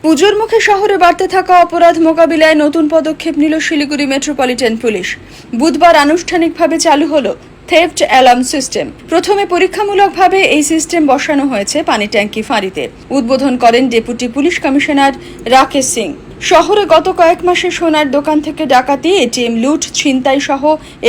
পুজোর মুখে শহরে বাড়তে থাকা অপরাধ মোকাবিলায় নতুন পদক্ষেপ নিল শিলিগুড়ি মেট্রোপলিটন পুলিশ। বুধবার আনুষ্ঠানিকভাবে চালু হলো থেফট অ্যালার্ম সিস্টেম। প্রথমে পরীক্ষামূলকভাবে এই সিস্টেম বসানো হয়েছে পানি ট্যাঙ্কি ফাঁড়িতে। উদ্বোধন করেন deputy police commissioner Rakesh Singh. শহরে গত কয়েক মাসে সোনার দোকান থেকে ডাকাতি, এটিএম লুট, ছিনতাই সহ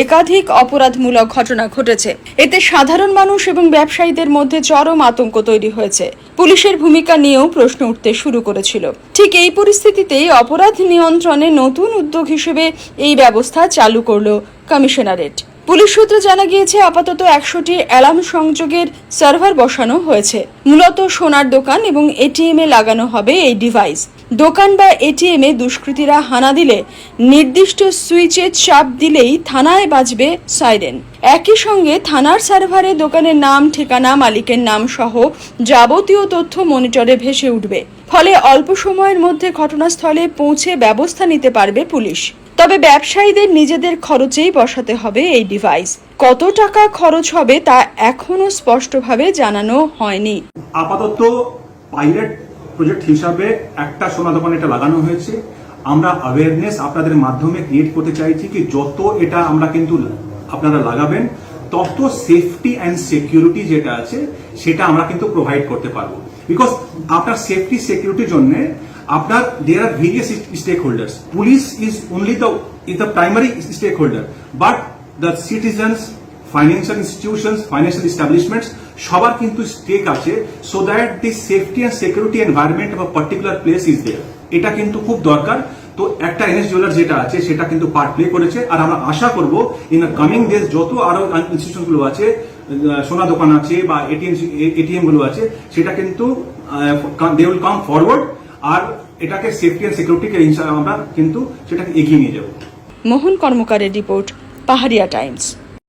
একাধিক অপরাধমূলক ঘটনা ঘটেছে। এতে সাধারণ মানুষ এবং ব্যবসায়ীদের মধ্যে চরম আতঙ্ক তৈরি হয়েছে। পুলিশের ভূমিকা নিয়েও প্রশ্ন উঠতে শুরু করেছিল। ঠিক এই পরিস্থিতিতেই অপরাধ নিয়ন্ত্রণে নতুন উদ্যোগ হিসেবে এই ব্যবস্থা চালু করল কমিশনারেট। পুলিশ সূত্রে জানা গিয়েছে, আপাতত 100টি অ্যালার্ম সংযোগের সার্ভার বসানো হয়েছে। মূলত সোনার দোকান এবং এটিএম এ লাগানো হবে এই ডিভাইস। দোকান বা এটিএম এ দুষ্কৃতীরা হানা দিলে নির্দিষ্ট সুইচে চাপ দিলেই থানায় বাজবে সাইরেন। একই সঙ্গে থানার সার্ভারে দোকানের নাম, ঠিকানা, মালিকের নাম সহ যাবতীয় তথ্য মনিটরে ভেসে উঠবে। ফলে অল্প সময়ের মধ্যে ঘটনাস্থলে পৌঁছে ব্যবস্থা নিতে পারবে পুলিশ। তবে ব্যবসায়ীদের নিজেদের খরচেই বসাতে হবে এই ডিভাইস। কত টাকা খরচ হবে তা এখনো স্পষ্টভাবে জানানো হয়নি। আপাতত পাইলট প্রজেক্ট হিসাবে একটা সোনা দোকানে এটা লাগানো হয়েছে। আমরা অ্যাওয়ারনেস আপনাদের মাধ্যমে ক্রিয়েট করতে চাইছি কি যত এটা আমরা কিন্তু আপনারা লাগাবেন তত সেফটি অ্যান্ড সিকিউরিটি যেটা আছে সেটা আমরা কিন্তু প্রোভাইড করতে পারবো। বিকজ আপনার সেফটি সিকিউরিটির জন্য আপনার there are various stakeholders. Police is only the primary stakeholder, but the citizens, financial institutions, financial establishments সবার কিন্তু স্টেক আছে, so that the safety and security environment of a particular place is there. এটা কিন্তু খুব দরকার। তো একটা NS jewellers যেটা আছে সেটা কিন্তু পার্ট প্লে করেছে, আর আমরা আশা করব ইন কামিং ডেজ যত আরো ইনস্টিটিউশন গুলো আছে, সোনা দোকান আছে বা এটিএম গুলো আছে, সেটা কিন্তু দে উইল কাম ফরওয়ার্ড আর এটাকে সেফটি এন্ড সিকিউরিটিকে আমরা কিন্তু সেটাকে এগিয়ে নিয়ে যাব। মোহন কর্মকারের রিপোর্ট, পাহাড়িয়া টাইমস।